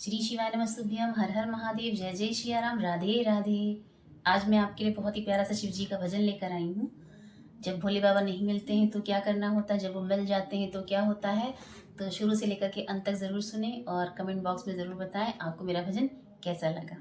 श्री शिवाय नमस्तुभ्यम, हर हर महादेव, जय जय सिया राम, राधे राधे। आज मैं आपके लिए बहुत ही प्यारा सा शिव जी का भजन लेकर आई हूँ। जब भोले बाबा नहीं मिलते हैं तो क्या करना होता है, जब वो मिल जाते हैं तो क्या होता है। तो शुरू से लेकर के अंत तक ज़रूर सुने और कमेंट बॉक्स में ज़रूर बताएं आपको मेरा भजन कैसा लगा।